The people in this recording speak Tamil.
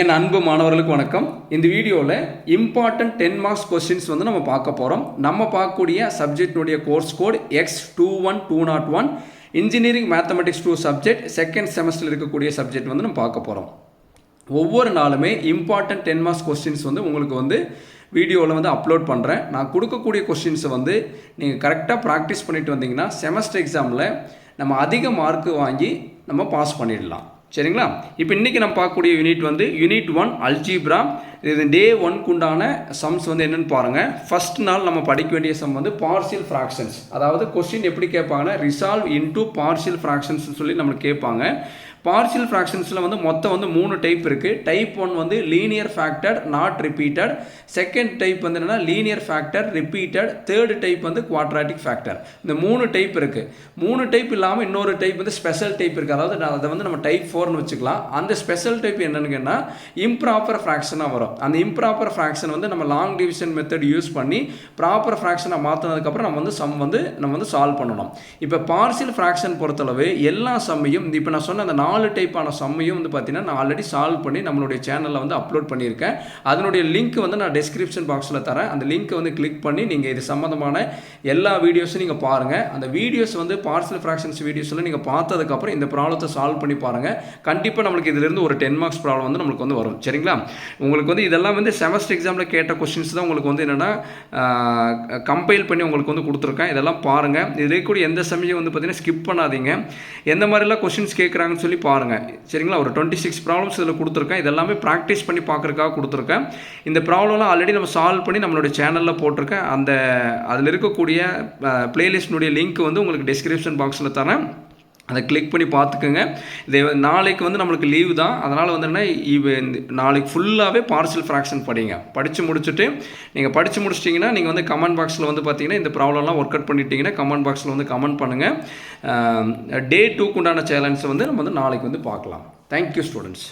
என் அன்பு மாணவர்களுக்கு வணக்கம். இந்த வீடியோவில் இம்பார்ட்டன்ட் 10 மார்க்ஸ் கொஸ்டின்ஸ் வந்து நம்ம பார்க்க போகிறோம். நம்ம பார்க்கக்கூடிய சப்ஜெக்டினுடைய course code X21201 engineering mathematics 2 subject second செமஸ்டரில் இருக்கக்கூடிய சப்ஜெக்ட் வந்து நம்ம பார்க்க போகிறோம். ஒவ்வொரு நாளுமே இம்பார்ட்டன்ட் 10 மார்க்ஸ் கொஸ்டின்ஸ் வந்து உங்களுக்கு வந்து வீடியோவில் வந்து அப்லோட் பண்ணுறேன். நான் கொடுக்கக்கூடிய கொஸ்டின்ஸை வந்து நீங்கள் கரெக்டாக ப்ராக்டிஸ் பண்ணிட்டு வந்தீங்கன்னா செமஸ்டர் எக்ஸாமில் நம்ம அதிக மார்க்கு வாங்கி நம்ம பாஸ் பண்ணிடலாம். சரிங்களா? இப்போ இன்றைக்கி நம்ம பார்க்கக்கூடிய யூனிட் வந்து யூனிட் 1 அல்ஜீப்ரா. இது டே 1க்கு உண்டான சம்ஸ் வந்து என்னென்னு பாருங்கள். ஃபஸ்ட் நாள் நம்ம படிக்க வேண்டிய சம் வந்து பார்ஷியல் ஃப்ராக்ஷன்ஸ். அதாவது கொஸ்டின் எப்படி கேட்பாங்கன்னா ரிசால்வ் இன்டூ பார்ஷியல் ஃப்ராக்ஷன்ஸ் சொல்லி நம்மளுக்கு கேட்பாங்க. பார்ஷியல் ஃப்ராக்ஷன்ஸில் வந்து மொத்தம் வந்து 3 டைப் இருக்குது. டைப் 1 வந்து linear factor not repeated, second type வந்து என்னென்னா linear factor repeated, third type வந்து குவாட்ராட்டிக் ஃபேக்டர். இந்த 3 டைப் இருக்குது. 3 டைப் இல்லாமல் இன்னொரு டைப் வந்து ஸ்பெஷல் டைப் இருக்குது. அதாவது அதை வந்து நம்ம டைப் 4னு வச்சுக்கலாம். அந்த ஸ்பெஷல் டைப் என்னென்னு கேட்டால் இம்ப்ராப்பர் ஃப்ராக்ஷனாக வரும். அந்த இம்ப்ராப்பர் ஃப்ராக்ஷன் வந்து நம்ம லாங் டிவிஷன் மெத்தட் யூஸ் பண்ணி ப்ராப்பர் ஃப்ராக்ஷனாக மாற்றினதுக்கப்புறம் நம்ம வந்து சம் வந்து நம்ம வந்து சால்வ் பண்ணணும். இப்போ பார்ஷியல் ஃப்ராக்ஷன் பொறுத்தளவு எல்லா சம்மையும் இப்போ நான் சொன்ன அந்த 4 டைப்பான சம்மையும் வந்து பார்த்தீங்கன்னா நான் ஆல்ரெடி சால்வ் பண்ணி நம்மளுடைய சேனலில் வந்து அப்லோட் பண்ணியிருக்கேன். அதனுடைய லிங்க் வந்து நான் டிஸ்கிரிப்ஷன் பாக்ஸில் தரேன். அந்த லிங்க்கை வந்து கிளிக் பண்ணி நீங்கள் இது சம்மந்தமான எல்லா வீடியோஸும் நீங்கள் பாருங்கள். அந்த வீடியோஸ் வந்து பார்ஷியல் ஃப்ராக்ஷன்ஸ் வீடியோஸில் நீங்கள் பார்த்ததுக்கப்புறம் இந்த ப்ராப்ளத்தை சால்வ் பண்ணி பாருங்கள். கண்டிப்பாக நம்மளுக்கு இதிலிருந்து ஒரு 10 மார்க்ஸ் ப்ராப்ளம் வந்து நம்மளுக்கு வந்து வரும். சரிங்களா? உங்களுக்கு வந்து இதெல்லாம் வந்து செமஸ்டர் எக்ஸாமில் கேட்ட கொஸ்டின்ஸ் தான் உங்களுக்கு வந்து என்னென்னா கம்பைல் பண்ணி உங்களுக்கு வந்து கொடுத்துருக்கேன். இதெல்லாம் பாருங்கள். இதில் கூட எந்த சமயம் வந்து பார்த்தீங்கன்னா ஸ்கிப் பண்ணாதீங்க. எந்த மாதிரிலாம் கொஸ்டின்ஸ் கேட்குறாங்கன்னு சொல்லி பாருங்கள். சரிங்களா? ஒரு 26 ப்ராப்ளம்ஸ் இதில் கொடுத்துருக்கேன். இதெல்லாமே ப்ராக்டிஸ் பண்ணி பார்க்குறதுக்காக கொடுத்துருக்கேன். இந்த ப்ராப்ளம்லாம் ஆல்ரெடி நம்ம சால்வ் பண்ணி நம்மளுடைய சேனலில் போட்டிருக்கேன். அதில் இருக்கக்கூடிய பிளேலிஸ்டினுடைய லிங்க் வந்து உங்களுக்கு டிஸ்கிரிப்ஷன் பாக்ஸில் தரேன். அதை கிளிக் பண்ணி பார்த்துக்குங்க. இது நாளைக்கு வந்து நம்மளுக்கு லீவு தான். அதனால் வந்து என்ன நாளைக்கு ஃபுல்லாகவே பார்ஷியல் ஃப்ராக்ஷன் படிங்க. படித்து முடிச்சுட்டு நீங்கள் படித்து முடிச்சிட்டிங்கன்னா நீங்கள் வந்து கமெண்ட் பாக்ஸில் வந்து பார்த்தீங்கன்னா இந்த ப்ராப்ளம்லாம் ஒர்க் அவுட் பண்ணிட்டீங்கன்னா கமெண்ட் பாக்ஸில் வந்து கமெண்ட் பண்ணுங்கள். டே 2க்கு உண்டான சேலஞ்ச் வந்து நம்ம வந்து நாளைக்கு வந்து பார்க்கலாம். Thank you students.